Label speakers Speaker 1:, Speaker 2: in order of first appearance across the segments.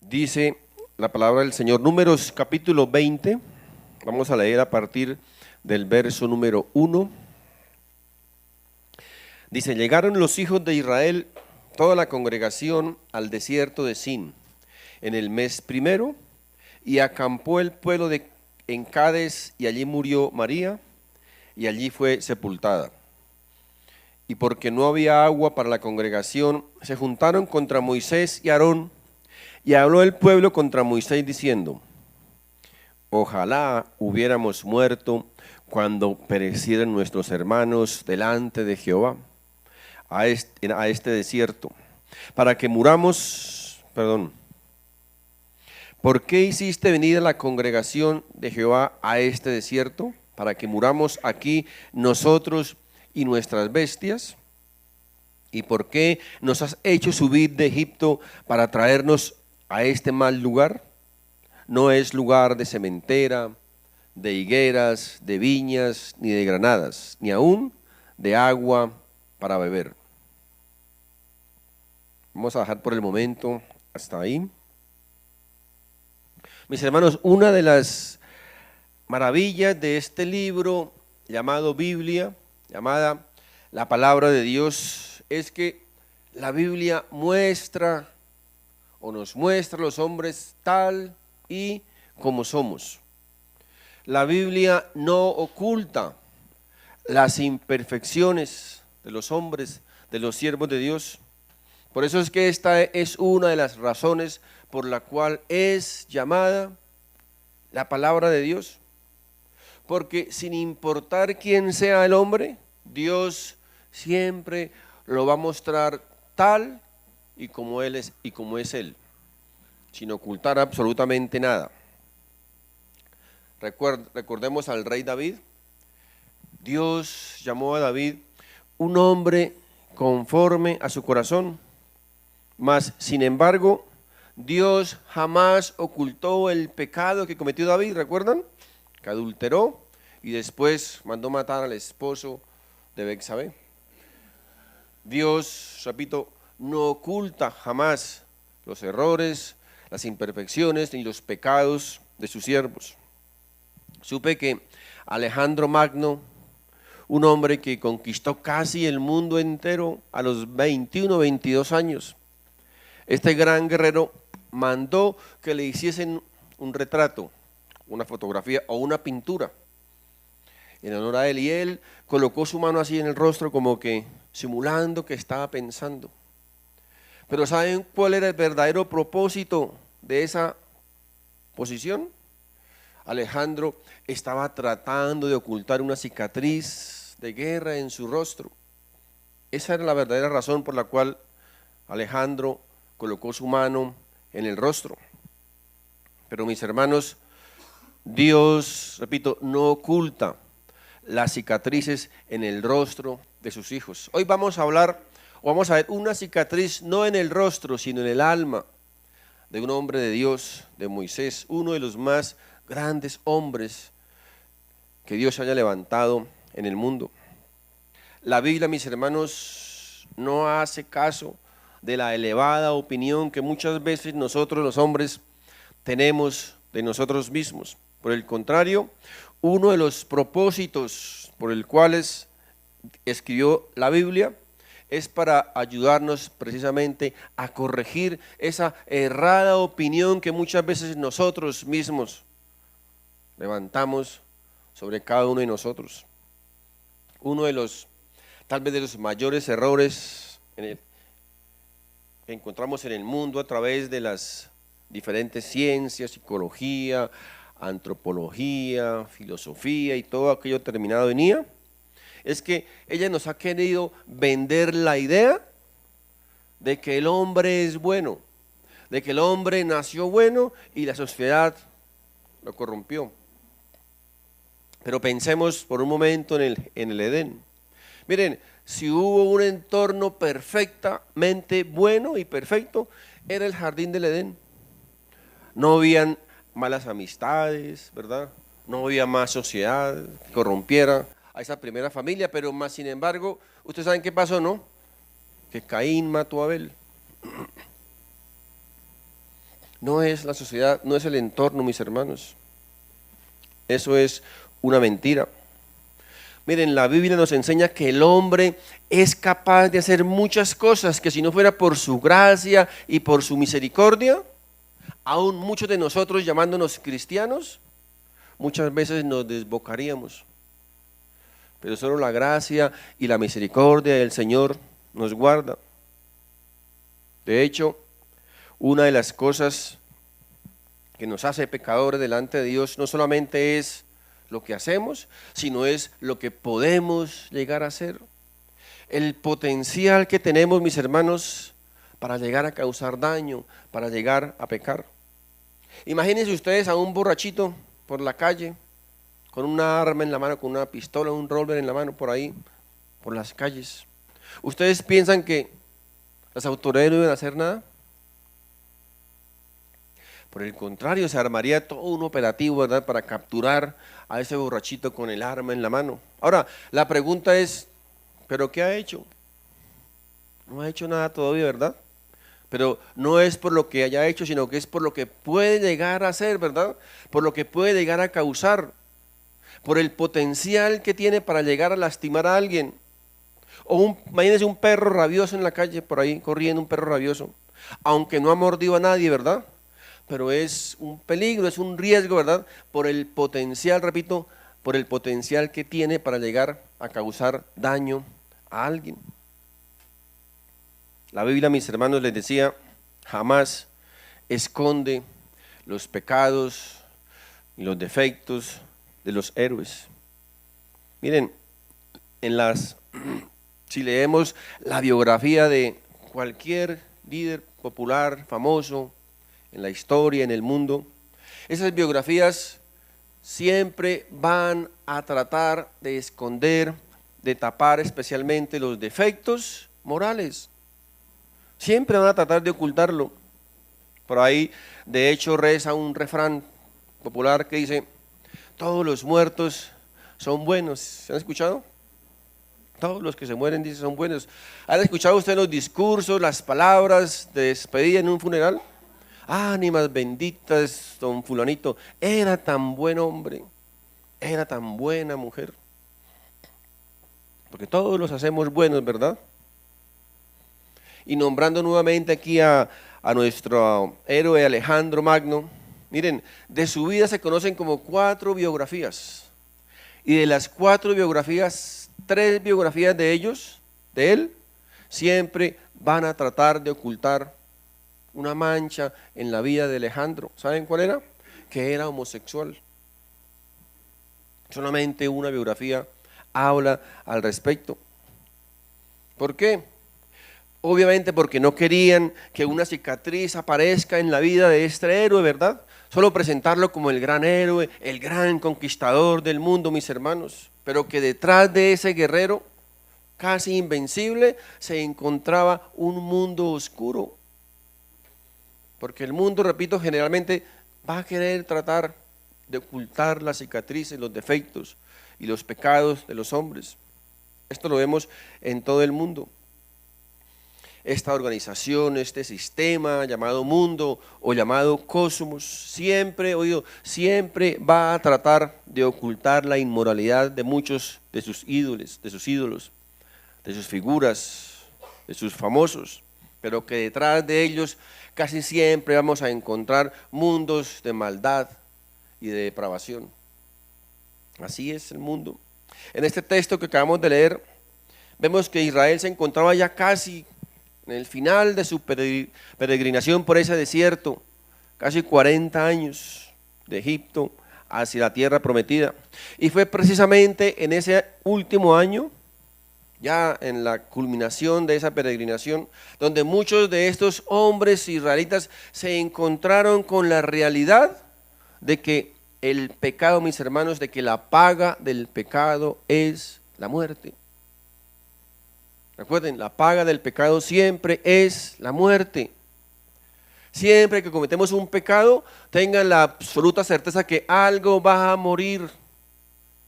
Speaker 1: Dice la palabra del Señor, Números capítulo 20, vamos a leer a partir del verso número 1. Dice, llegaron los hijos de Israel, toda la congregación, al desierto de Sin, en el mes primero, y acampó el pueblo en Cades, y allí murió María, y allí fue sepultada. Y porque no había agua para la congregación, se juntaron contra Moisés y Aarón, y habló el pueblo contra Moisés diciendo, ojalá hubiéramos muerto cuando perecieran nuestros hermanos delante de Jehová a este desierto, para que muramos, ¿por qué hiciste venir a la congregación de Jehová a este desierto? Para que muramos aquí nosotros y nuestras bestias. ¿Y por qué nos has hecho subir de Egipto para traernos a este mal lugar? No es lugar de sementera, de higueras, de viñas, ni de granadas, ni aún de agua para beber. Vamos a dejar por el momento hasta ahí. Mis hermanos, una de las maravillas de este libro llamado Biblia, llamada la palabra de Dios, es que la Biblia muestra o nos muestra a los hombres tal y como somos. La Biblia no oculta las imperfecciones de los hombres, de los siervos de Dios. Por eso es que esta es una de las razones por la cual es llamada la palabra de Dios. Porque sin importar quién sea el hombre, Dios siempre lo va a mostrar tal y como Él es y como es Él, sin ocultar absolutamente nada. Recordemos al rey David. Dios llamó a David un hombre conforme a su corazón, mas sin embargo Dios jamás ocultó el pecado que cometió David, ¿recuerdan? Que adulteró y después mandó matar al esposo de Betsabé. Dios, repito, no oculta jamás los errores, las imperfecciones ni los pecados de sus siervos. Supe que Alejandro Magno, un hombre que conquistó casi el mundo entero a los 21, 22 años, este gran guerrero mandó que le hiciesen un retrato, una fotografía o una pintura en honor a él, y él colocó su mano así en el rostro como que simulando que estaba pensando. Pero ¿saben cuál era el verdadero propósito de esa posición? Alejandro estaba tratando de ocultar una cicatriz de guerra en su rostro. Esa era la verdadera razón por la cual Alejandro colocó su mano en el rostro. Pero mis hermanos, Dios, repito, no oculta las cicatrices en el rostro de sus hijos. Hoy vamos a ver una cicatriz no en el rostro, sino en el alma de un hombre de Dios, de Moisés, uno de los más grandes hombres que Dios haya levantado en el mundo. La Biblia, mis hermanos, no hace caso de la elevada opinión que muchas veces nosotros los hombres tenemos de nosotros mismos. Por el contrario, uno de los propósitos por el cuales escribió la Biblia es para ayudarnos precisamente a corregir esa errada opinión que muchas veces nosotros mismos levantamos sobre cada uno de nosotros. Uno de los, tal vez de los mayores errores que encontramos en el mundo a través de las diferentes ciencias, psicología, antropología, filosofía y todo aquello terminado en IA, es que ella nos ha querido vender la idea de que el hombre es bueno, de que el hombre nació bueno y la sociedad lo corrompió. Pero pensemos por un momento en el Edén. Miren, si hubo un entorno perfectamente bueno y perfecto, era el jardín del Edén. No habían malas amistades, ¿verdad? No había más sociedad que corrompiera a esa primera familia, pero más sin embargo, ustedes saben qué pasó, ¿no? Que Caín mató a Abel. No es la sociedad, no es el entorno, mis hermanos. Eso es una mentira. Miren, la Biblia nos enseña que el hombre es capaz de hacer muchas cosas que si no fuera por su gracia y por su misericordia, aún muchos de nosotros llamándonos cristianos, muchas veces nos desbocaríamos. Pero solo la gracia y la misericordia del Señor nos guarda. De hecho, una de las cosas que nos hace pecadores delante de Dios no solamente es lo que hacemos, sino es lo que podemos llegar a hacer. El potencial que tenemos, mis hermanos, para llegar a causar daño, para llegar a pecar. Imagínense ustedes a un borrachito por la calle, con una arma en la mano, con una pistola, un revólver en la mano, por ahí, por las calles. ¿Ustedes piensan que las autoridades no iban a hacer nada? Por el contrario, se armaría todo un operativo, ¿verdad?, para capturar a ese borrachito con el arma en la mano. Ahora, la pregunta es, ¿pero qué ha hecho? No ha hecho nada todavía, ¿verdad? Pero no es por lo que haya hecho, sino que es por lo que puede llegar a hacer, ¿verdad? Por lo que puede llegar a causar, por el potencial que tiene para llegar a lastimar a alguien. Imagínense un perro rabioso en la calle, por ahí corriendo, un perro rabioso, aunque no ha mordido a nadie, ¿verdad? Pero es un peligro, es un riesgo, ¿verdad? Por el potencial, repito, por el potencial que tiene para llegar a causar daño a alguien. La Biblia, mis hermanos, les decía, jamás esconde los pecados y los defectos de los héroes. Miren, si leemos la biografía de cualquier líder popular, famoso, en la historia, en el mundo, esas biografías siempre van a tratar de esconder, de tapar especialmente los defectos morales. Siempre van a tratar de ocultarlo. Por ahí, de hecho, reza un refrán popular que dice, todos los muertos son buenos. ¿Se han escuchado? Todos los que se mueren, dice, son buenos. ¿Han escuchado usted los discursos, las palabras de despedida en un funeral? Ánimas benditas, don fulanito, era tan buen hombre, era tan buena mujer. Porque todos los hacemos buenos, ¿verdad? Y nombrando nuevamente aquí a nuestro héroe Alejandro Magno, miren, de su vida se conocen como 4 biografías. Y de las 4 biografías, 3 biografías de él, siempre van a tratar de ocultar una mancha en la vida de Alejandro. ¿Saben cuál era? Que era homosexual. Solamente una biografía habla al respecto. ¿Por qué? Obviamente porque no querían que una cicatriz aparezca en la vida de este héroe, ¿verdad? Solo presentarlo como el gran héroe, el gran conquistador del mundo, mis hermanos. Pero que detrás de ese guerrero, casi invencible, se encontraba un mundo oscuro. Porque el mundo, repito, generalmente va a querer tratar de ocultar las cicatrices, los defectos y los pecados de los hombres. Esto lo vemos en todo el mundo. Esta organización, este sistema llamado mundo o llamado cosmos, siempre va a tratar de ocultar la inmoralidad de muchos de sus ídolos, de sus figuras, de sus famosos, pero que detrás de ellos casi siempre vamos a encontrar mundos de maldad y de depravación. Así es el mundo. En este texto que acabamos de leer, vemos que Israel se encontraba ya casi en el final de su peregrinación por ese desierto, casi 40 años de Egipto hacia la tierra prometida. Y fue precisamente en ese último año, ya en la culminación de esa peregrinación, donde muchos de estos hombres israelitas se encontraron con la realidad de que el pecado, mis hermanos, de que la paga del pecado es la muerte. Recuerden, la paga del pecado siempre es la muerte. Siempre que cometemos un pecado, tengan la absoluta certeza que algo va a morir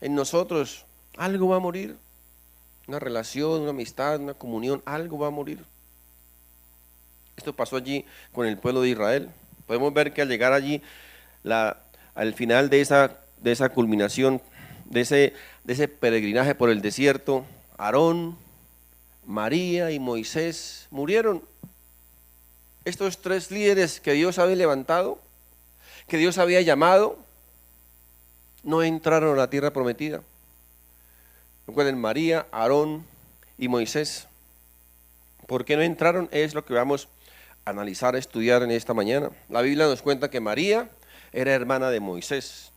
Speaker 1: en nosotros, algo va a morir. Una relación, una amistad, una comunión, algo va a morir. Esto pasó allí con el pueblo de Israel. Podemos ver que al llegar allí, al final de esa culminación, de ese peregrinaje por el desierto, Aarón, María y Moisés murieron. Estos tres líderes que Dios había levantado, que Dios había llamado, no entraron a la tierra prometida. Recuerden, María, Aarón y Moisés. ¿Por qué no entraron? Es lo que vamos a analizar, a estudiar en esta mañana. La Biblia nos cuenta que María era hermana de Moisés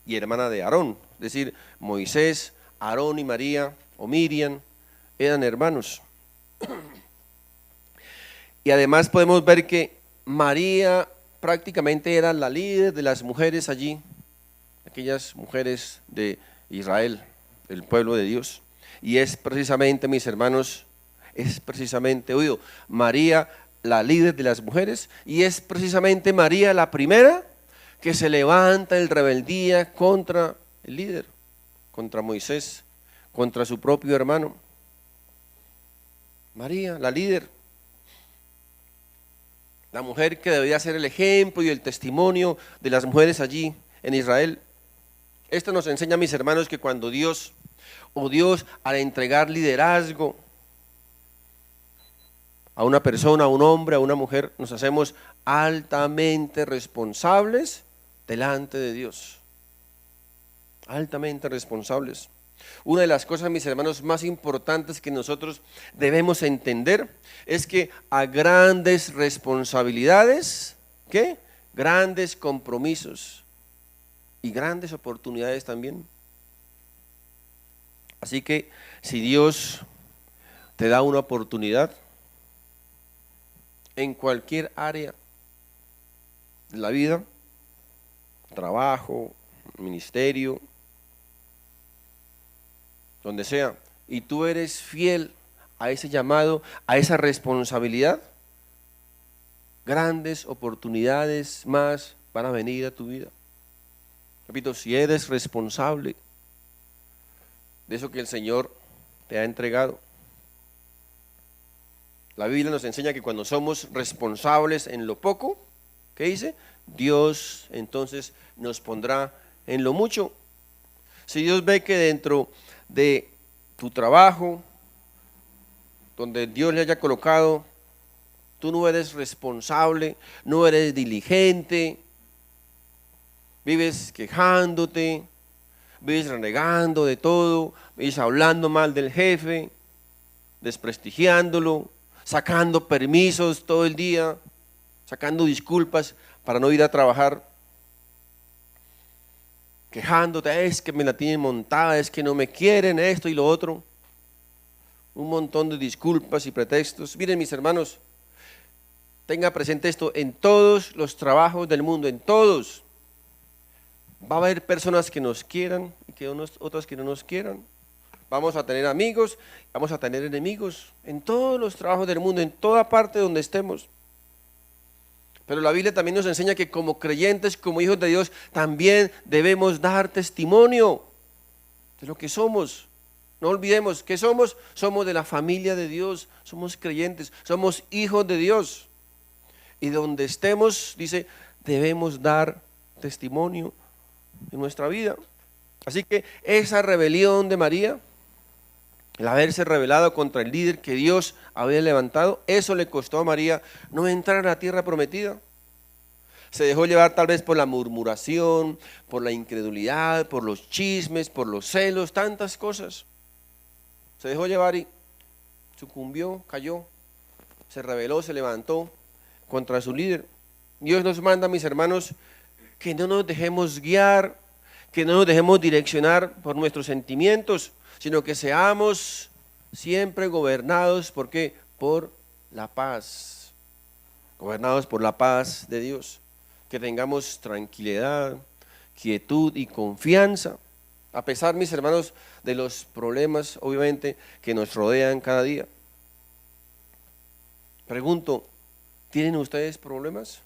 Speaker 1: y hermana de Aarón. Es decir, Moisés, Aarón y María o Miriam eran hermanos. Y además podemos ver que María prácticamente era la líder de las mujeres allí, aquellas mujeres de Israel, del pueblo de Dios. Y es precisamente, mis hermanos, oído, María la líder de las mujeres, y es precisamente María la primera que se levanta en rebeldía contra el líder, contra Moisés, contra su propio hermano. María, la líder, la mujer que debía ser el ejemplo y el testimonio de las mujeres allí en Israel. Esto nos enseña, mis hermanos, que cuando Dios al entregar liderazgo a una persona, a un hombre, a una mujer, nos hacemos altamente responsables delante de Dios. Altamente responsables. Una de las cosas, mis hermanos, más importantes que nosotros debemos entender es que a grandes responsabilidades, ¿qué? Grandes compromisos y grandes oportunidades también. Así que si Dios te da una oportunidad en cualquier área de la vida, trabajo, ministerio, donde sea, y tú eres fiel a ese llamado, a esa responsabilidad, grandes oportunidades más van a venir a tu vida. Repito, si eres responsable de eso que el Señor te ha entregado. La Biblia nos enseña que cuando somos responsables en lo poco, ¿qué dice? Dios entonces nos pondrá en lo mucho. Si Dios ve que dentro de tu trabajo, donde Dios le haya colocado, tú no eres responsable, no eres diligente, vives quejándote, vives renegando de todo, vives hablando mal del jefe, desprestigiándolo, sacando permisos todo el día, sacando disculpas para no ir a trabajar, quejándote, es que me la tienen montada, es que no me quieren, esto y lo otro, un montón de disculpas y pretextos. Miren, mis hermanos, tenga presente esto, en todos los trabajos del mundo, en todos, va a haber personas que nos quieran y que otras que no nos quieran. Vamos a tener amigos, vamos a tener enemigos en todos los trabajos del mundo, en toda parte donde estemos. Pero la Biblia también nos enseña que como creyentes, como hijos de Dios, también debemos dar testimonio de lo que somos. No olvidemos que somos de la familia de Dios, somos creyentes, somos hijos de Dios. Y donde estemos, dice, debemos dar testimonio de nuestra vida. Así que esa rebelión de María, el haberse rebelado contra el líder que Dios había levantado, eso le costó a María no entrar a la tierra prometida. Se dejó llevar tal vez por la murmuración, por la incredulidad, por los chismes, por los celos, tantas cosas. Se dejó llevar y sucumbió, cayó, se rebeló, se levantó contra su líder. Dios nos manda, mis hermanos, que no nos dejemos guiar, que no nos dejemos direccionar por nuestros sentimientos, sino que seamos siempre gobernados, ¿por qué? Por la paz, gobernados por la paz de Dios, que tengamos tranquilidad, quietud y confianza, a pesar, mis hermanos, de los problemas, obviamente, que nos rodean cada día. Pregunto, ¿tienen ustedes problemas?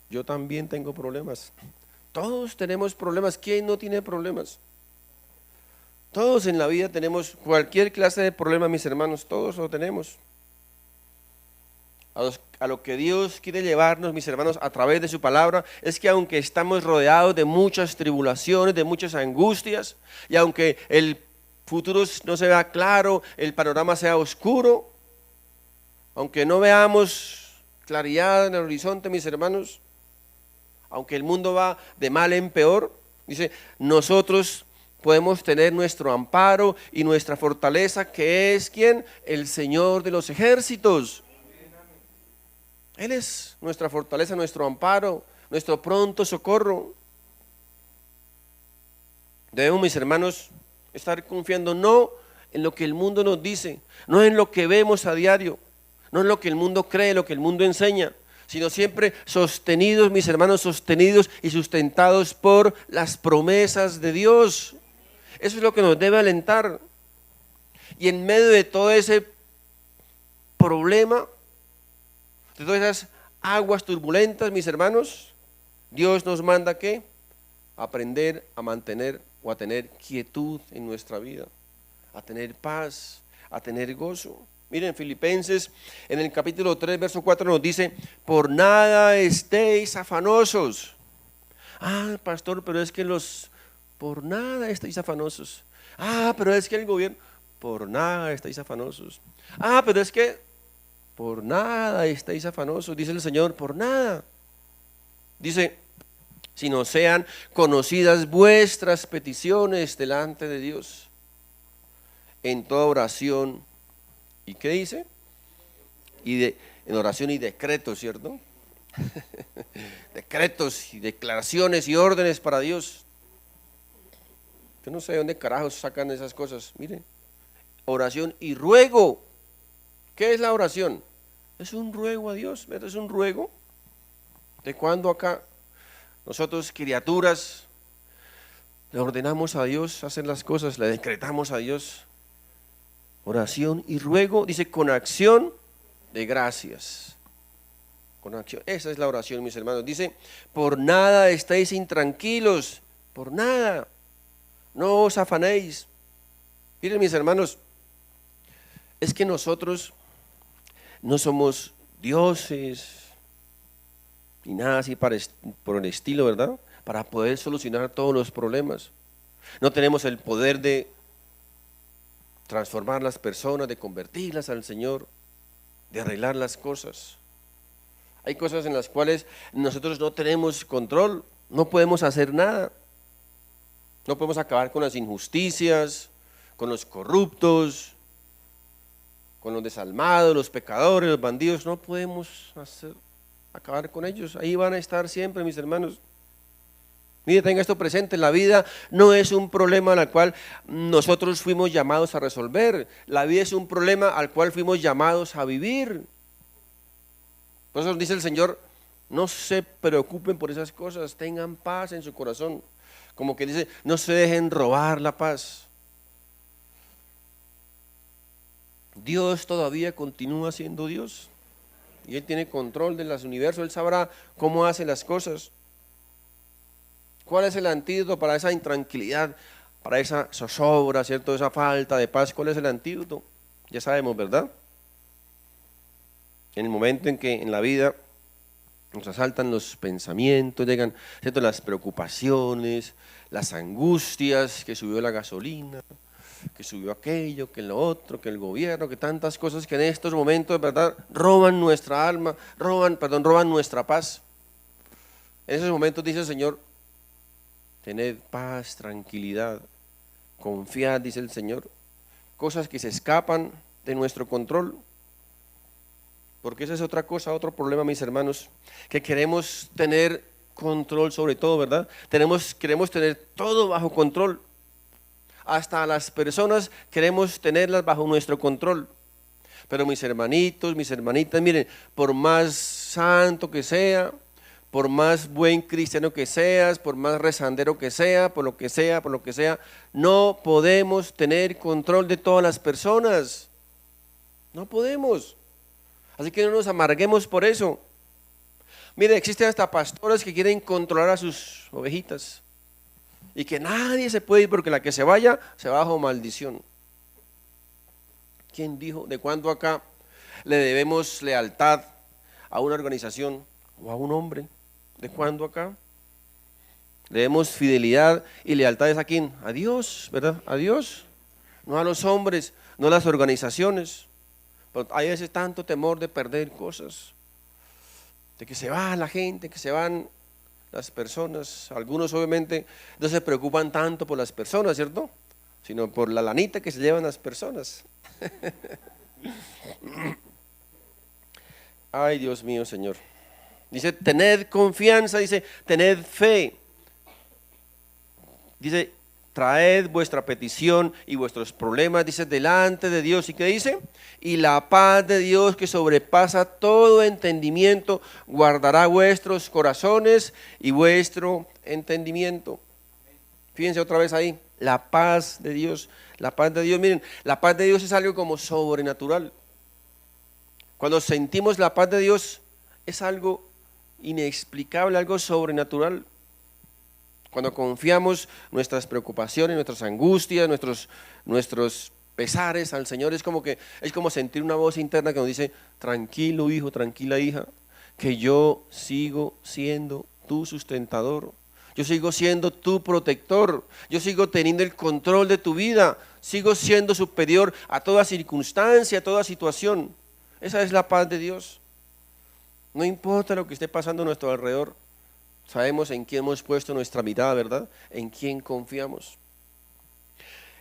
Speaker 1: Yo también tengo problemas. Todos tenemos problemas. ¿Quién no tiene problemas? Todos en la vida tenemos cualquier clase de problema, mis hermanos, todos lo tenemos. A lo que Dios quiere llevarnos, mis hermanos, a través de su palabra, es que aunque estamos rodeados de muchas tribulaciones, de muchas angustias, y aunque el futuro no se vea claro, el panorama sea oscuro, aunque no veamos claridad en el horizonte, mis hermanos, aunque el mundo va de mal en peor, dice, nosotros podemos tener nuestro amparo y nuestra fortaleza, que es ¿quién? El Señor de los ejércitos. Él es nuestra fortaleza, nuestro amparo, nuestro pronto socorro. Debemos, mis hermanos, estar confiando no en lo que el mundo nos dice, no en lo que vemos a diario, no en lo que el mundo cree, lo que el mundo enseña, sino siempre sostenidos, mis hermanos, sostenidos y sustentados por las promesas de Dios. Eso es lo que nos debe alentar. Y en medio de todo ese problema, de todas esas aguas turbulentas, mis hermanos, Dios nos manda ¿qué? Aprender a mantener o a tener quietud en nuestra vida, a tener paz, a tener gozo. Miren, Filipenses en el capítulo 3, verso 4 nos dice, por nada estéis afanosos. Ah, pastor, pero es que por nada estéis afanosos. Ah, pero es que el gobierno, por nada estéis afanosos. Ah, pero es que por nada estéis afanosos, dice el Señor, por nada. Dice, si no sean conocidas vuestras peticiones delante de Dios, en toda oración. ¿Y qué dice? En oración y decretos, ¿cierto? Decretos y declaraciones y órdenes para Dios. Yo no sé de dónde carajos sacan esas cosas. Mire, oración y ruego. ¿Qué es la oración? Es un ruego a Dios, ¿verdad? Es un ruego. ¿De cuándo acá nosotros, criaturas, le ordenamos a Dios hacer las cosas, le decretamos a Dios? Oración y ruego, dice, con acción de gracias. Con acción, esa es la oración, mis hermanos. Dice, por nada estáis intranquilos, por nada, no os afanéis. Miren, mis hermanos, es que nosotros no somos dioses ni nada así por el estilo, ¿verdad? Para poder solucionar todos los problemas. No tenemos el poder de transformar las personas, de convertirlas al Señor, de arreglar las cosas. Hay cosas en las cuales nosotros no tenemos control, no podemos hacer nada. No podemos acabar con las injusticias, con los corruptos, con los desalmados, los pecadores, los bandidos. No podemos acabar con ellos. Ahí van a estar siempre, mis hermanos. Mire, tenga esto presente, la vida no es un problema al cual nosotros fuimos llamados a resolver. La vida es un problema al cual fuimos llamados a vivir. Por eso dice el Señor, no se preocupen por esas cosas, tengan paz en su corazón. Como que dice, no se dejen robar la paz. Dios todavía continúa siendo Dios. Y Él tiene control del universo, Él sabrá cómo hace las cosas. ¿Cuál es el antídoto para esa intranquilidad, para esa zozobra, ¿cierto? Esa falta de paz? ¿Cuál es el antídoto? Ya sabemos, ¿verdad? En el momento en que en la vida nos asaltan los pensamientos, llegan, ¿cierto?, las preocupaciones, las angustias, que subió la gasolina, que subió aquello, que lo otro, que el gobierno, que tantas cosas que en estos momentos, ¿verdad?, roban nuestra alma, roban nuestra paz. En esos momentos dice el Señor, tened paz, tranquilidad, confiad, dice el Señor, cosas que se escapan de nuestro control. Porque esa es otra cosa, otro problema, mis hermanos, que queremos tener control sobre todo, ¿verdad? Queremos tener todo bajo control. Hasta a las personas queremos tenerlas bajo nuestro control. Pero mis hermanitos, mis hermanitas, miren, por más santo que sea, por más buen cristiano que seas, por más rezandero que sea, por lo que sea, no podemos tener control de todas las personas. No podemos. Así que no nos amarguemos por eso. Mire, existen hasta pastores que quieren controlar a sus ovejitas y que nadie se puede ir porque la que se vaya se va bajo maldición. ¿Quién dijo? ¿De cuándo acá le debemos lealtad a una organización o a un hombre. ¿De cuándo acá? Le demos fidelidad y lealtades a quién, a Dios, ¿verdad? A Dios, no a los hombres, no a las organizaciones. Pero hay a veces tanto temor de perder cosas, de que se va la gente, que se van las personas. Algunos obviamente no se preocupan tanto por las personas, ¿cierto? Sino por la lanita que se llevan las personas. Ay, Dios mío, Señor. Dice, tened confianza, dice, tened fe. Dice, traed vuestra petición y vuestros problemas, dice, delante de Dios. ¿Y qué dice? Y la paz de Dios que sobrepasa todo entendimiento, guardará vuestros corazones y vuestro entendimiento. Fíjense otra vez ahí, la paz de Dios. La paz de Dios, miren, la paz de Dios es algo como sobrenatural. Cuando sentimos la paz de Dios, es algo inexplicable, algo sobrenatural. Cuando confiamos nuestras preocupaciones, nuestras angustias, nuestros pesares al Señor, es como sentir una voz interna que nos dice, tranquilo hijo, tranquila hija, que yo sigo siendo tu sustentador, yo sigo siendo tu protector, yo sigo teniendo el control de tu vida, sigo siendo superior a toda circunstancia, a toda situación. Esa es la paz de Dios. No importa lo que esté pasando a nuestro alrededor, sabemos en quién hemos puesto nuestra mirada, ¿verdad? En quién confiamos.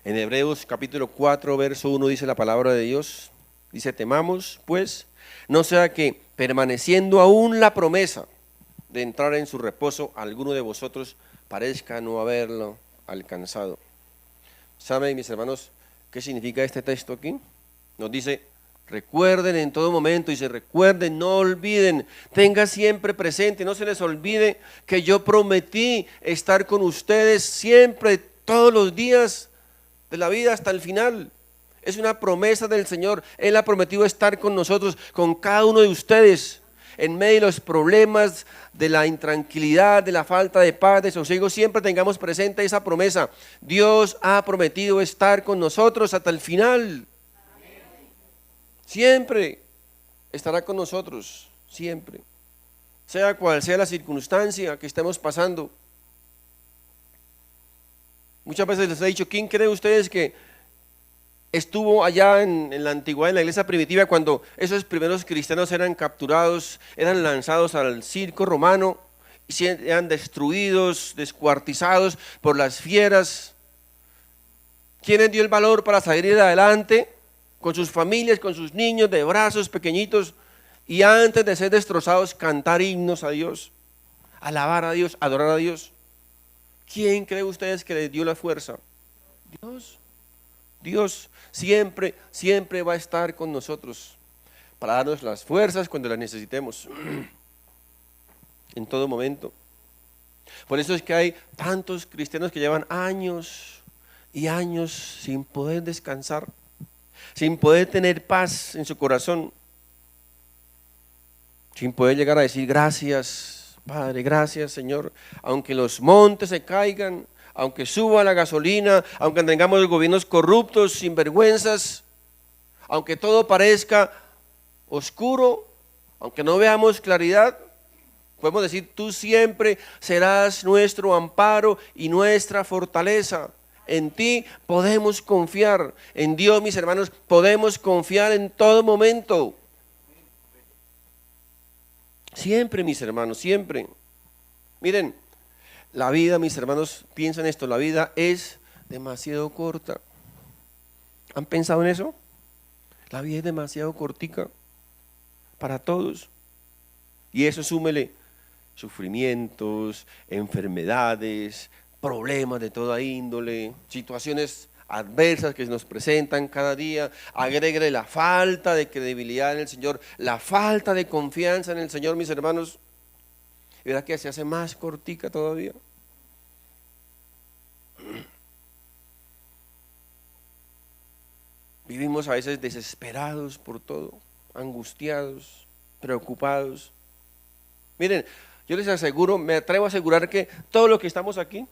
Speaker 1: En Hebreos capítulo 4, verso 1 dice la palabra de Dios, dice, temamos pues, no sea que permaneciendo aún la promesa de entrar en su reposo, alguno de vosotros parezca no haberlo alcanzado. ¿Saben, mis hermanos, qué significa este texto aquí? Nos dice, recuerden en todo momento, y se recuerden, no olviden, tenga siempre presente, no se les olvide que yo prometí estar con ustedes siempre, todos los días de la vida hasta el final. Es una promesa del Señor. Él ha prometido estar con nosotros, con cada uno de ustedes, en medio de los problemas, de la intranquilidad, de la falta de paz, de sosiego. Siempre tengamos presente esa promesa. Dios ha prometido estar con nosotros hasta el final. Siempre estará con nosotros, siempre, sea cual sea la circunstancia que estemos pasando. Muchas veces les he dicho, ¿quién cree ustedes que estuvo allá en la antigüedad, en la iglesia primitiva, cuando esos primeros cristianos eran capturados, eran lanzados al circo romano, y eran destruidos, descuartizados por las fieras? ¿Quién les dio el valor para salir adelante con sus familias, con sus niños de brazos pequeñitos, y antes de ser destrozados cantar himnos a Dios, alabar a Dios, adorar a Dios? ¿Quién cree ustedes que les dio la fuerza? Dios. Dios siempre, siempre va a estar con nosotros para darnos las fuerzas cuando las necesitemos, en todo momento. Por eso es que hay tantos cristianos que llevan años y años sin poder descansar, sin poder tener paz en su corazón, sin poder llegar a decir gracias Padre, gracias Señor, aunque los montes se caigan, aunque suba la gasolina, aunque tengamos gobiernos corruptos, sinvergüenzas, aunque todo parezca oscuro, aunque no veamos claridad, podemos decir, tú siempre serás nuestro amparo y nuestra fortaleza. En ti podemos confiar, en Dios, mis hermanos, podemos confiar en todo momento. Siempre, mis hermanos, siempre. Miren, la vida, mis hermanos, piensen esto, la vida es demasiado corta. ¿Han pensado en eso? La vida es demasiado cortica para todos. Y eso súmele sufrimientos, enfermedades, problemas de toda índole, situaciones adversas que nos presentan cada día. Agréguele la falta de credibilidad en el Señor, la falta de confianza en el Señor, mis hermanos. Y verá que se hace más cortica todavía. Vivimos a veces desesperados por todo, angustiados, preocupados. Miren, yo les aseguro, me atrevo a asegurar que todos los que estamos aquí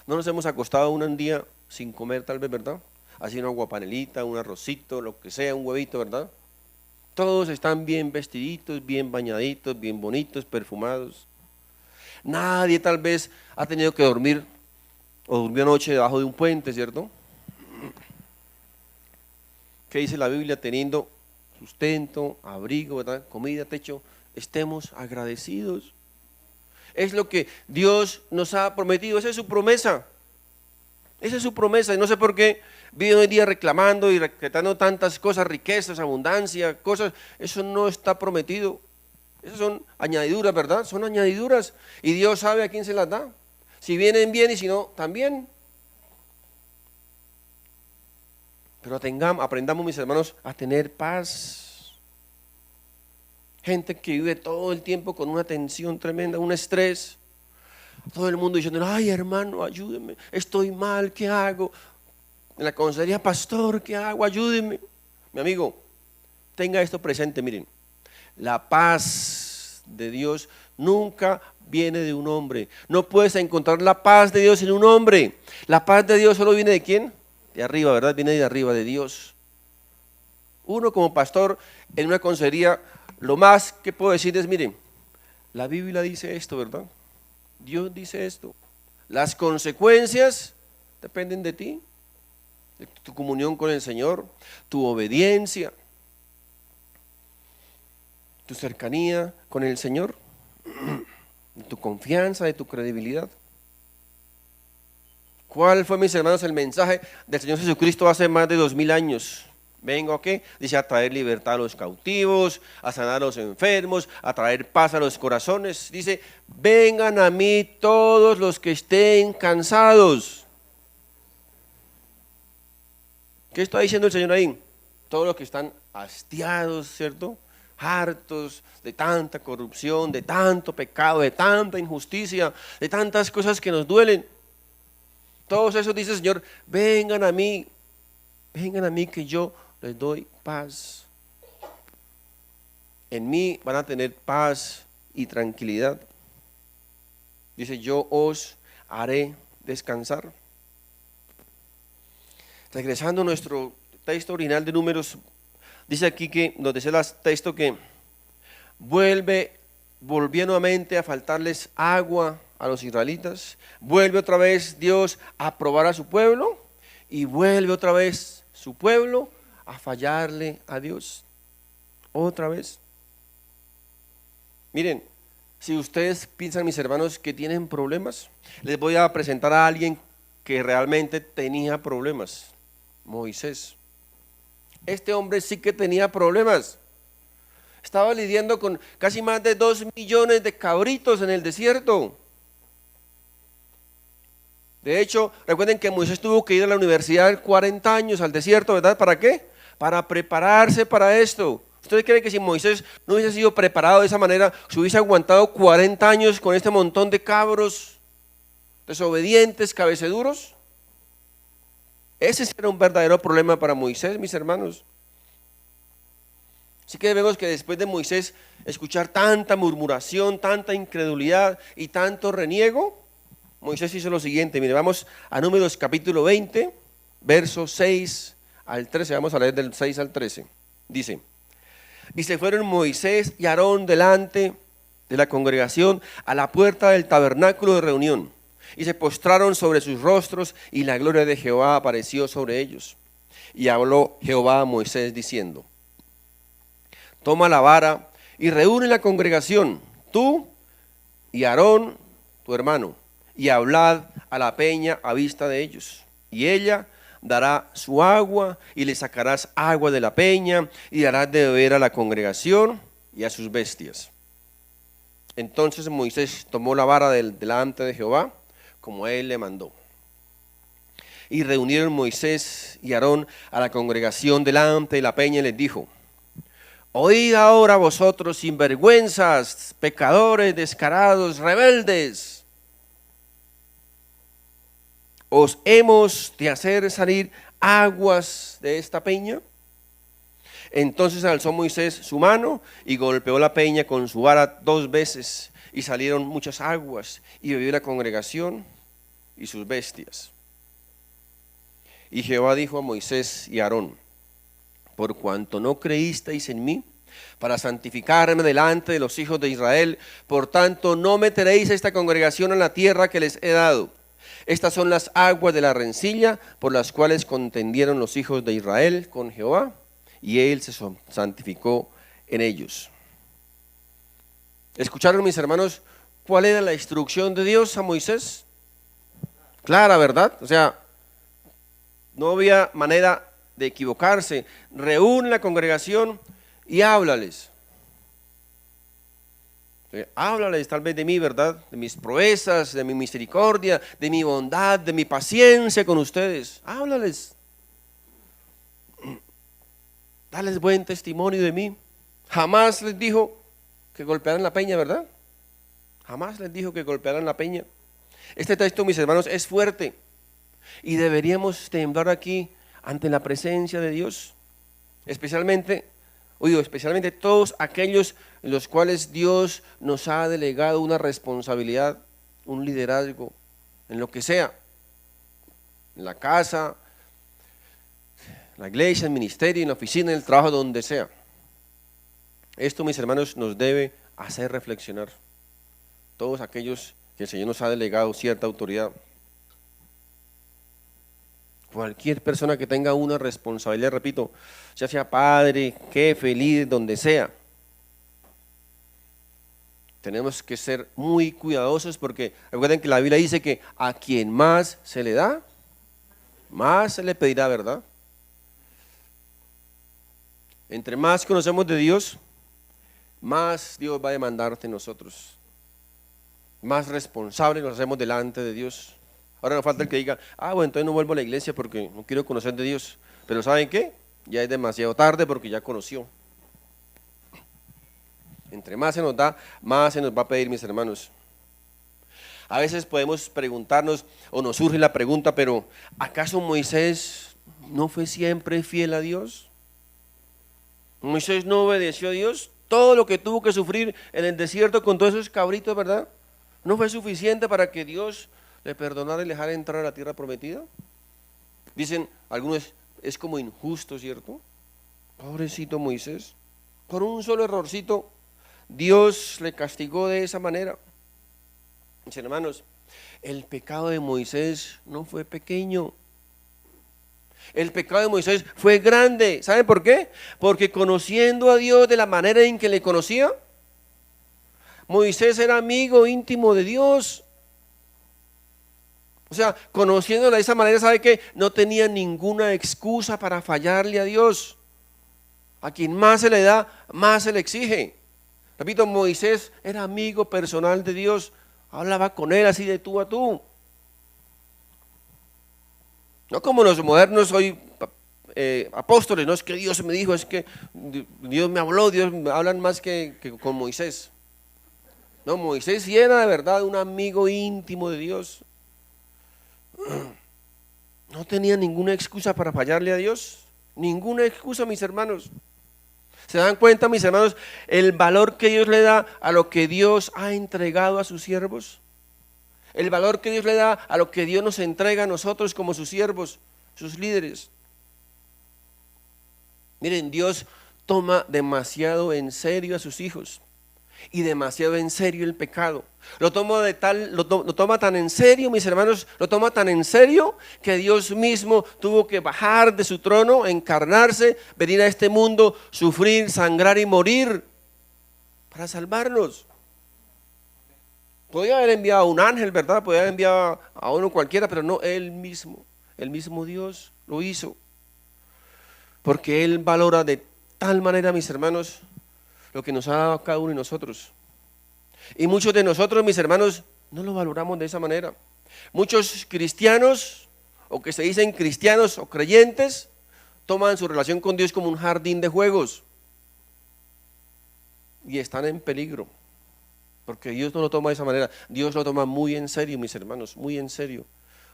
Speaker 1: no nos hemos acostado un día sin comer, tal vez, ¿verdad? Así una guapanelita, un arrocito, lo que sea, un huevito, ¿verdad? Todos están bien vestiditos, bien bañaditos, bien bonitos, perfumados. Nadie tal vez ha tenido que dormir o durmió anoche debajo de un puente, ¿cierto? ¿Qué dice la Biblia? Teniendo sustento, abrigo, ¿verdad? Comida, techo, estemos agradecidos. Es lo que Dios nos ha prometido, esa es su promesa. Esa es su promesa y no sé por qué viven hoy día reclamando y reclamando tantas cosas, riquezas, abundancia, cosas. Eso no está prometido. Esas son añadiduras, ¿verdad? Son añadiduras y Dios sabe a quién se las da. Si vienen bien y si no, también. Pero aprendamos, mis hermanos, a tener paz. Gente que vive todo el tiempo con una tensión tremenda, un estrés. Todo el mundo diciendo, ay hermano, ayúdeme, estoy mal, ¿qué hago? En la consejería, pastor, ¿qué hago? Ayúdeme. Mi amigo, tenga esto presente, miren, la paz de Dios nunca viene de un hombre. No puedes encontrar la paz de Dios en un hombre. La paz de Dios solo viene de ¿quién? De arriba, ¿verdad? Viene de arriba, de Dios. Uno como pastor en una consejería, lo más que puedo decir es, miren, la Biblia dice esto, ¿verdad? Dios dice esto. Las consecuencias dependen de ti, de tu comunión con el Señor, tu obediencia, tu cercanía con el Señor, de tu confianza, de tu credibilidad. ¿Cuál fue, mis hermanos, el mensaje del Señor Jesucristo hace más de 2000 años? Vengo aquí, dice, a traer libertad a los cautivos, a sanar a los enfermos, a traer paz a los corazones. Dice, vengan a mí todos los que estén cansados. ¿Qué está diciendo el Señor ahí? Todos los que están hastiados, ¿cierto? Hartos de tanta corrupción, de tanto pecado, de tanta injusticia, de tantas cosas que nos duelen. Todos esos, dice el Señor, vengan a mí que yo les doy paz. En mí van a tener paz y tranquilidad. Dice, yo os haré descansar. Regresando a nuestro texto original de Números, dice aquí que, nos dice el texto que volvió nuevamente a faltarles agua a los israelitas, vuelve otra vez Dios a probar a su pueblo y vuelve otra vez su pueblo a fallarle a Dios. Otra vez. Miren, si ustedes piensan, mis hermanos, que tienen problemas, les voy a presentar a alguien que realmente tenía problemas. Moisés. Este hombre sí que tenía problemas. Estaba lidiando con casi más de 2 millones de cabritos en el desierto. De hecho, recuerden que Moisés tuvo que ir a la universidad 40 años al desierto, ¿verdad? ¿Para qué? Para prepararse para esto. ¿Ustedes creen que si Moisés no hubiese sido preparado de esa manera, se hubiese aguantado 40 años con este montón de cabros desobedientes, cabeceduros? Ese era un verdadero problema para Moisés, mis hermanos. Así que vemos que después de Moisés escuchar tanta murmuración, tanta incredulidad y tanto reniego, Moisés hizo lo siguiente. Mire, vamos a Números capítulo 20, versos 6 al 13. Vamos a leer del 6 al 13. Dice, y se fueron Moisés y Aarón delante de la congregación a la puerta del tabernáculo de reunión, y se postraron sobre sus rostros, y la gloria de Jehová apareció sobre ellos. Y habló Jehová a Moisés diciendo, toma la vara y reúne la congregación, tú y Aarón, tu hermano, y hablad a la peña a vista de ellos. Y ella dará su agua, y le sacarás agua de la peña, y darás de beber a la congregación y a sus bestias. Entonces Moisés tomó la vara delante de Jehová, como él le mandó. Y reunieron Moisés y Aarón a la congregación delante de la peña, y les dijo, oíd ahora vosotros sinvergüenzas, pecadores, descarados, rebeldes. ¿Os hemos de hacer salir aguas de esta peña? Entonces alzó Moisés su mano y golpeó la peña con su vara 2 veces, y salieron muchas aguas, y bebió la congregación y sus bestias. Y Jehová dijo a Moisés y a Aarón, por cuanto no creísteis en mí, para santificarme delante de los hijos de Israel. Por tanto, no meteréis esta congregación en la tierra que les he dado. Estas son las aguas de la rencilla por las cuales contendieron los hijos de Israel con Jehová, y él se santificó en ellos. ¿Escucharon, mis hermanos, cuál era la instrucción de Dios a Moisés? Clara, ¿verdad? O sea, no había manera de equivocarse. Reúne la congregación y háblales. Háblales tal vez de mí, ¿verdad? De mis proezas, de mi misericordia, de mi bondad, de mi paciencia con ustedes. Háblales. Dales buen testimonio de mí. Jamás les dijo que golpearan la peña, ¿verdad? Jamás les dijo que golpearan la peña. Este texto, mis hermanos, es fuerte y deberíamos temblar aquí ante la presencia de Dios, especialmente todos aquellos en los cuales Dios nos ha delegado una responsabilidad, un liderazgo, en lo que sea, en la casa, en la iglesia, en el ministerio, en la oficina, en el trabajo, donde sea. Esto, mis hermanos, nos debe hacer reflexionar. Todos aquellos que el Señor nos ha delegado cierta autoridad. Cualquier persona que tenga una responsabilidad, repito, ya sea padre, jefe, líder, donde sea, tenemos que ser muy cuidadosos porque recuerden que la Biblia dice que a quien más se le da, más se le pedirá, ¿verdad? Entre más conocemos de Dios, más Dios va a demandar de nosotros. Más responsables nos hacemos delante de Dios. Ahora no falta el que diga, bueno, entonces no vuelvo a la iglesia porque no quiero conocer de Dios. Pero ¿saben qué? Ya es demasiado tarde porque ya conoció. Entre más se nos da, más se nos va a pedir, mis hermanos. A veces podemos preguntarnos, o nos surge la pregunta, pero ¿acaso Moisés no fue siempre fiel a Dios? ¿Moisés no obedeció a Dios? Todo lo que tuvo que sufrir en el desierto con todos esos cabritos, ¿verdad? ¿No fue suficiente para que Dios le perdonara y le dejara entrar a la tierra prometida? Dicen algunos, es como injusto, ¿cierto? Pobrecito Moisés, por un solo errorcito, Dios le castigó de esa manera. Mis hermanos, el pecado de Moisés no fue pequeño. El pecado de Moisés fue grande. ¿Saben por qué? Porque conociendo a Dios de la manera en que le conocía, Moisés era amigo íntimo de Dios. O sea, conociéndolo de esa manera, ¿sabe qué? No tenía ninguna excusa para fallarle a Dios. A quien más se le da, más se le exige. Repito, Moisés era amigo personal de Dios. Hablaba con él así de tú a tú. No como los modernos hoy apóstoles, no es que Dios me dijo, es que Dios me habló, Dios me hablan más que con Moisés. No, Moisés sí era de verdad un amigo íntimo de Dios. No tenía ninguna excusa para fallarle a Dios. Ninguna excusa, mis hermanos. ¿Se dan cuenta, mis hermanos, el valor que Dios le da a lo que Dios ha entregado a sus siervos? El valor que Dios le da a lo que Dios nos entrega a nosotros como sus siervos, sus líderes. Miren, Dios toma demasiado en serio a sus hijos y demasiado en serio el pecado. Lo toma tan en serio, mis hermanos, lo toma tan en serio que Dios mismo tuvo que bajar de su trono, encarnarse, venir a este mundo, sufrir, sangrar y morir para salvarnos. Podía haber enviado a un ángel, ¿verdad? Podía haber enviado a uno cualquiera, pero no, el mismo Dios lo hizo. Porque Él valora de tal manera, mis hermanos, lo que nos ha dado a cada uno de nosotros. Y muchos de nosotros, mis hermanos, no lo valoramos de esa manera. Muchos cristianos, o que se dicen cristianos o creyentes, toman su relación con Dios como un jardín de juegos. Y están en peligro. Porque Dios no lo toma de esa manera. Dios lo toma muy en serio, mis hermanos, muy en serio,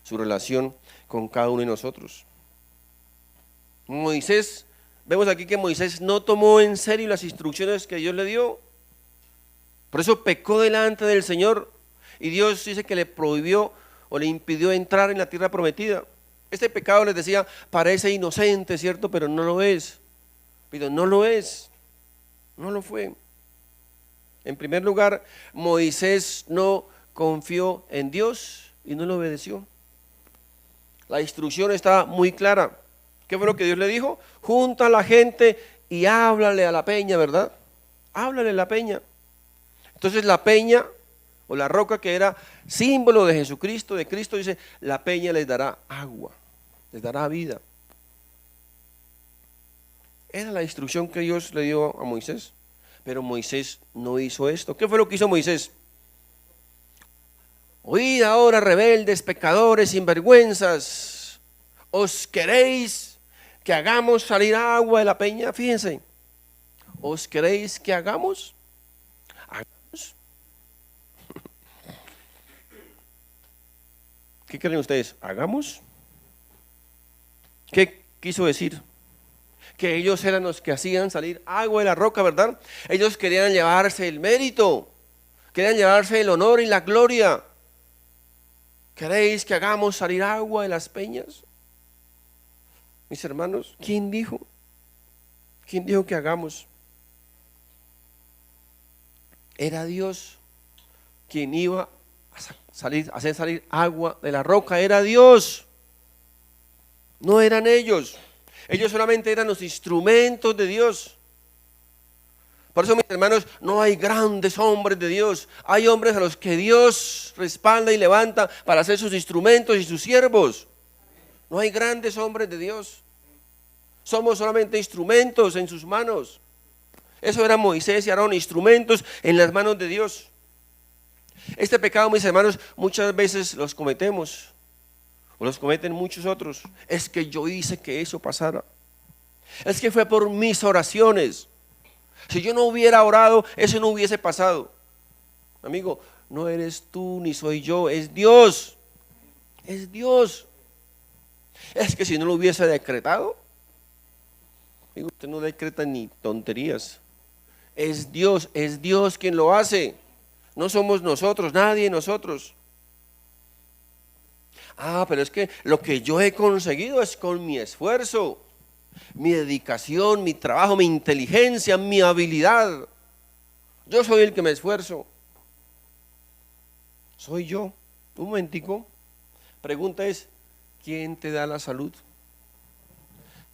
Speaker 1: su relación con cada uno de nosotros. Moisés, vemos aquí que Moisés no tomó en serio las instrucciones que Dios le dio. Por eso pecó delante del Señor. Y Dios dice que le prohibió o le impidió entrar en la tierra prometida. Este pecado, les decía, parece inocente, ¿cierto? Pero no lo es. Pero no lo es. No lo fue. En primer lugar, Moisés no confió en Dios y no lo obedeció. La instrucción está muy clara. ¿Qué fue lo que Dios le dijo? Junta a la gente y háblale a la peña, ¿verdad? Háblale a la peña. Entonces la peña o la roca, que era símbolo de Jesucristo, de Cristo, dice, la peña les dará agua, les dará vida. Era la instrucción que Dios le dio a Moisés, pero Moisés no hizo esto. ¿Qué fue lo que hizo Moisés? Oíd ahora, rebeldes, pecadores, sinvergüenzas, ¿os queréis que hagamos salir agua de la peña? Fíjense, ¿os queréis que hagamos? Hagamos. ¿Qué creen ustedes? ¿Hagamos? ¿Qué quiso decir? Que ellos eran los que hacían salir agua de la roca, ¿verdad? Ellos querían llevarse el mérito, querían llevarse el honor y la gloria. ¿Queréis que hagamos salir agua de las peñas? Mis hermanos, ¿quién dijo? ¿Quién dijo que hagamos? Era Dios quien iba a hacer salir agua de la roca, era Dios, no eran ellos. Ellos solamente eran los instrumentos de Dios. Por eso, mis hermanos, no hay grandes hombres de Dios. Hay hombres a los que Dios respalda y levanta para ser sus instrumentos y sus siervos. No hay grandes hombres de Dios. Somos solamente instrumentos en sus manos. Eso era Moisés y Aarón, instrumentos en las manos de Dios. Este pecado, mis hermanos, muchas veces los cometemos, o los cometen muchos otros. Es que yo hice que eso pasara. Es que fue por mis oraciones. Si yo no hubiera orado, eso no hubiese pasado. Amigo, no eres tú ni soy yo, es Dios. Es Dios. Es que si no lo hubiese decretado, amigo, usted no decreta ni tonterías. Es Dios quien lo hace. No somos nosotros, nadie de nosotros. Pero es que lo que yo he conseguido es con mi esfuerzo, mi dedicación, mi trabajo, mi inteligencia, mi habilidad. Yo soy el que me esfuerzo. Soy yo. Un momentico. Pregunta es, ¿quién te da la salud?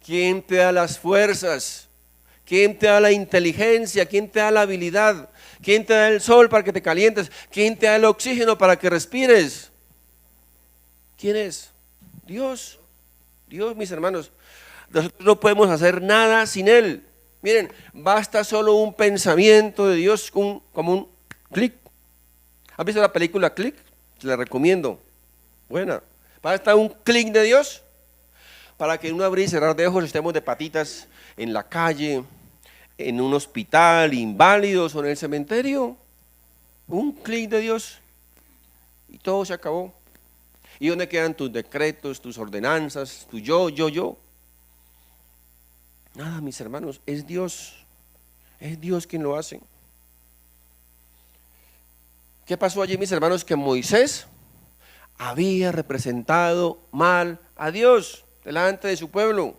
Speaker 1: ¿Quién te da las fuerzas? ¿Quién te da la inteligencia? ¿Quién te da la habilidad? ¿Quién te da el sol para que te calientes? ¿Quién te da el oxígeno para que respires? ¿Quién es? Dios. Dios, mis hermanos. Nosotros no podemos hacer nada sin Él. Miren, basta solo un pensamiento de Dios como un clic. ¿Has visto la película Click? Te la recomiendo. Buena. Basta un clic de Dios para que en un abrir y cerrar de ojos estemos de patitas en la calle, en un hospital, inválidos o en el cementerio. Un clic de Dios y todo se acabó. ¿Y dónde quedan tus decretos, tus ordenanzas, tu yo? Nada, mis hermanos, es Dios quien lo hace. ¿Qué pasó allí, mis hermanos? Que Moisés había representado mal a Dios delante de su pueblo.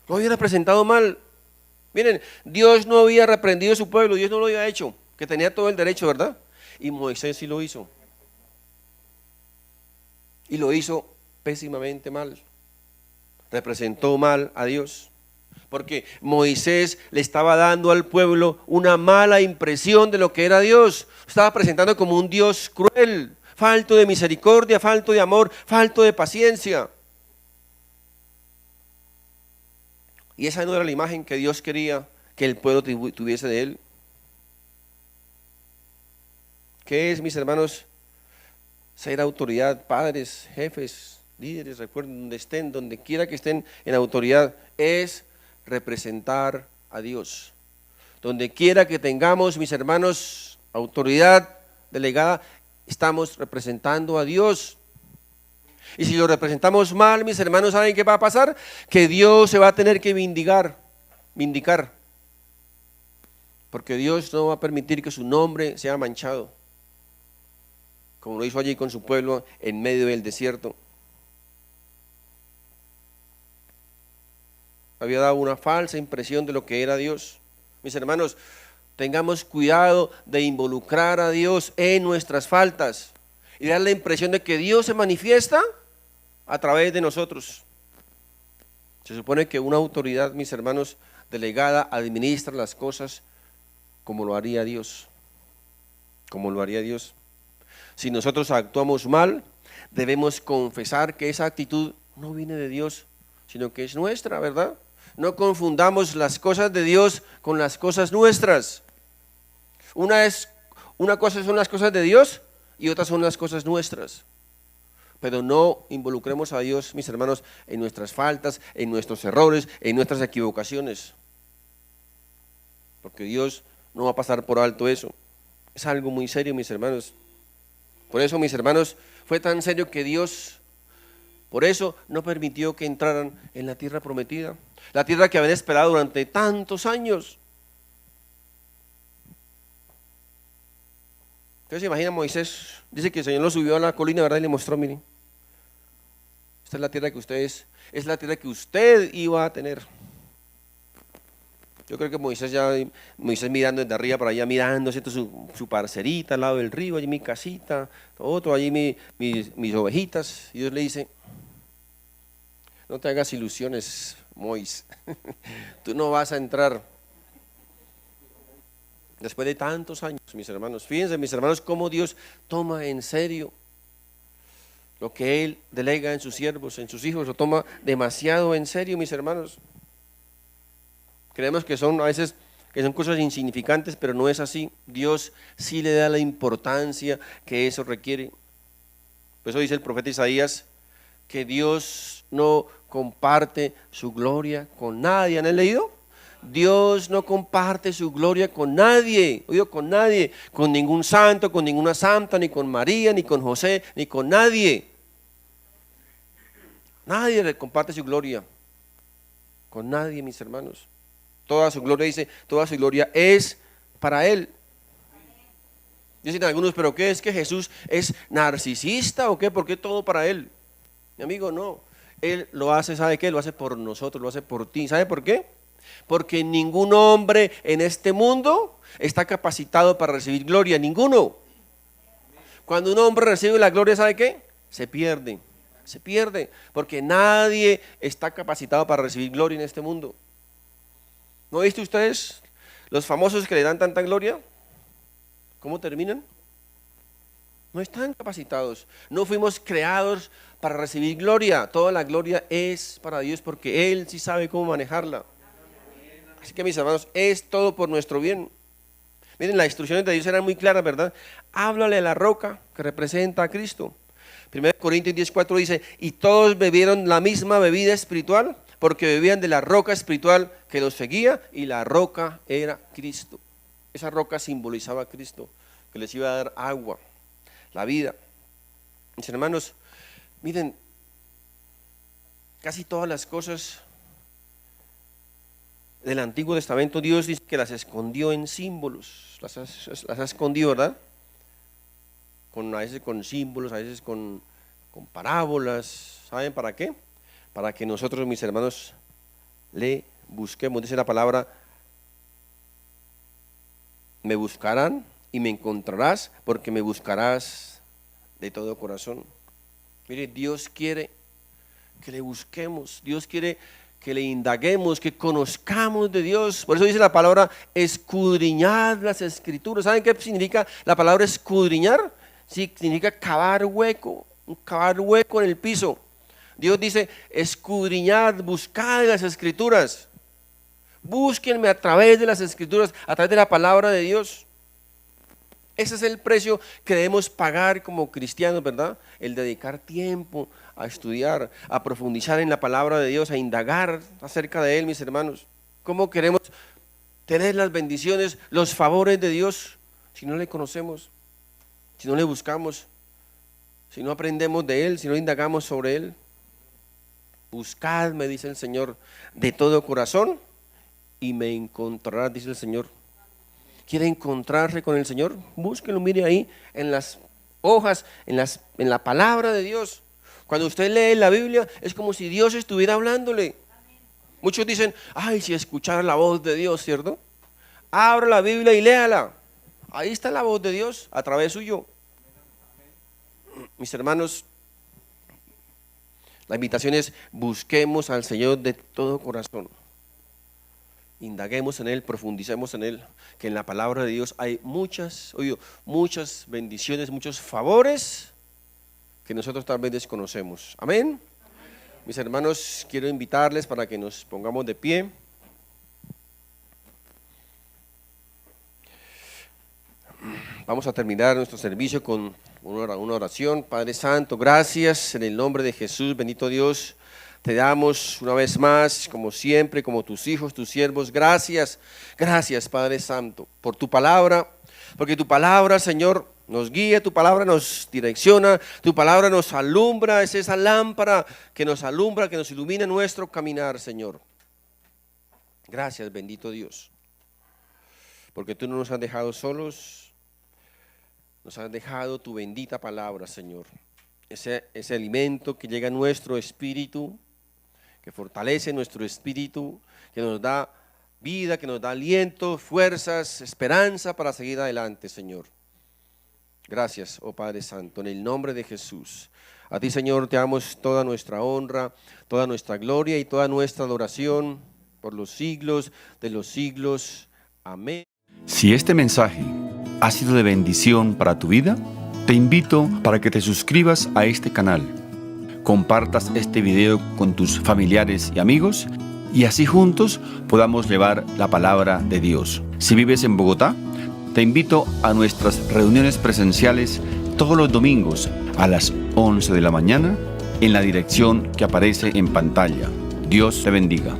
Speaker 1: Lo había representado mal. Miren, Dios no había reprendido a su pueblo, Dios no lo había hecho, que tenía todo el derecho, ¿verdad? Y Moisés sí lo hizo. Y lo hizo pésimamente mal. Representó mal a Dios. Porque Moisés le estaba dando al pueblo una mala impresión de lo que era Dios. Estaba presentando como un Dios cruel, falto de misericordia, falto de amor, falto de paciencia. Y esa no era la imagen que Dios quería que el pueblo tuviese de Él. ¿Qué es, mis hermanos? Ser autoridad, padres, jefes, líderes, recuerden, donde estén, donde quiera que estén en autoridad, es representar a Dios. Donde quiera que tengamos, mis hermanos, autoridad delegada, estamos representando a Dios. Y si lo representamos mal, mis hermanos, ¿saben qué va a pasar? Que Dios se va a tener que vindicar. Porque Dios no va a permitir que su nombre sea manchado, como lo hizo allí con su pueblo en medio del desierto. Había dado una falsa impresión de lo que era Dios. Mis hermanos, tengamos cuidado de involucrar a Dios en nuestras faltas y dar la impresión de que Dios se manifiesta a través de nosotros. Se supone que una autoridad, mis hermanos, delegada administra las cosas como lo haría Dios. Como lo haría Dios. Si nosotros actuamos mal, debemos confesar que esa actitud no viene de Dios, sino que es nuestra, ¿verdad? No confundamos las cosas de Dios con las cosas nuestras. Una cosa son las cosas de Dios y otras son las cosas nuestras. Pero no involucremos a Dios, mis hermanos, en nuestras faltas, en nuestros errores, en nuestras equivocaciones. Porque Dios no va a pasar por alto eso. Es algo muy serio, mis hermanos. Por eso, mis hermanos, fue tan serio que Dios, por eso no permitió que entraran en la tierra prometida. La tierra que habían esperado durante tantos años. Entonces, imagina Moisés, dice que el Señor lo subió a la colina, ¿verdad? Y le mostró, miren, esta es la tierra que ustedes, es la tierra que usted iba a tener. Yo creo que Moisés mirando desde arriba para allá, mirando, ¿cierto? Su parcerita al lado del río, allí mi casita, todo allí mis ovejitas. Y Dios le dice, no te hagas ilusiones, Moisés, tú no vas a entrar. Después de tantos años, mis hermanos, fíjense, mis hermanos, cómo Dios toma en serio lo que Él delega en sus siervos, en sus hijos, lo toma demasiado en serio, mis hermanos. Creemos que son a veces que son cosas insignificantes, pero no es así. Dios sí le da la importancia que eso requiere. Por eso dice el profeta Isaías que Dios no comparte su gloria con nadie. ¿Han leído? Dios no comparte su gloria con nadie, oído, con nadie, con ningún santo, con ninguna santa, ni con María, ni con José, ni con nadie. Nadie le comparte su gloria con nadie, mis hermanos. Toda su gloria, dice, toda su gloria es para Él. Dicen algunos, ¿pero qué es que Jesús es narcisista o qué? ¿Por qué todo para Él? Mi amigo, no. Él lo hace, ¿sabe qué? Lo hace por nosotros, lo hace por ti. ¿Sabe por qué? Porque ningún hombre en este mundo está capacitado para recibir gloria, ninguno. Cuando un hombre recibe la gloria, ¿sabe qué? Se pierde, porque nadie está capacitado para recibir gloria en este mundo. ¿No viste ustedes los famosos que le dan tanta gloria? ¿Cómo terminan? No están capacitados, no fuimos creados para recibir gloria, toda la gloria es para Dios porque Él sí sabe cómo manejarla. Así que mis hermanos, es todo por nuestro bien. Miren, las instrucciones de Dios eran muy claras, ¿verdad? Háblale a la roca que representa a Cristo. 1 Corintios 10:4 dice, y todos bebieron la misma bebida espiritual, porque bebían de la roca espiritual que los seguía, y la roca era Cristo. Esa roca simbolizaba a Cristo, que les iba a dar agua, la vida. Mis hermanos, miren, casi todas las cosas del Antiguo Testamento, Dios dice que las escondió en símbolos, las ha escondido, ¿verdad? A veces con símbolos, a veces con parábolas. ¿Saben para qué? Para que nosotros, mis hermanos, le busquemos. Dice la palabra, me buscarán y me encontrarás, porque me buscarás de todo corazón. Mire, Dios quiere que le busquemos, Dios quiere que le indaguemos, que conozcamos de Dios. Por eso dice la palabra, escudriñad las escrituras. ¿Saben qué significa la palabra escudriñar? Sí, significa cavar hueco en el piso. Dios dice, escudriñad, buscad las escrituras. Búsquenme a través de las escrituras, a través de la palabra de Dios. Ese es el precio que debemos pagar como cristianos, ¿verdad? El dedicar tiempo a estudiar, a profundizar en la palabra de Dios, a indagar acerca de Él, mis hermanos. ¿Cómo queremos tener las bendiciones, los favores de Dios si no le conocemos, si no le buscamos, si no aprendemos de Él, si no indagamos sobre Él? Buscadme, dice el Señor, de todo corazón y me encontrarás, dice el Señor. ¿Quiere encontrarse con el Señor? Búsquelo, mire ahí en las hojas, en la palabra de Dios. Cuando usted lee la Biblia es como si Dios estuviera hablándole. Muchos dicen, ay, si escuchara la voz de Dios, ¿cierto? Abra la Biblia y léala. Ahí está la voz de Dios a través suyo. Mis hermanos, la invitación es: busquemos al Señor de todo corazón. Indaguemos en Él, profundicemos en Él, que en la palabra de Dios hay muchas bendiciones, muchos favores que nosotros tal vez desconocemos. Amén. Mis hermanos, quiero invitarles para que nos pongamos de pie. Vamos a terminar nuestro servicio con una oración. Padre Santo, gracias en el nombre de Jesús, bendito Dios. Te damos una vez más, como siempre, como tus hijos, tus siervos, gracias, gracias Padre Santo, por tu palabra, porque tu palabra, Señor, nos guía, tu palabra nos direcciona, tu palabra nos alumbra, es esa lámpara que nos alumbra, que nos ilumina nuestro caminar, Señor. Gracias, bendito Dios, porque tú no nos has dejado solos, nos has dejado tu bendita palabra, Señor, ese alimento que llega a nuestro espíritu, que fortalece nuestro espíritu, que nos da vida, que nos da aliento, fuerzas, esperanza para seguir adelante, Señor. Gracias, oh Padre Santo, en el nombre de Jesús. A ti, Señor, te damos toda nuestra honra, toda nuestra gloria y toda nuestra adoración por los siglos de los siglos. Amén.
Speaker 2: Si este mensaje ha sido de bendición para tu vida, te invito para que te suscribas a este canal, compartas este video con tus familiares y amigos y así juntos podamos llevar la palabra de Dios. Si vives en Bogotá, te invito a nuestras reuniones presenciales todos los domingos a las 11 de la mañana en la dirección que aparece en pantalla. Dios te bendiga.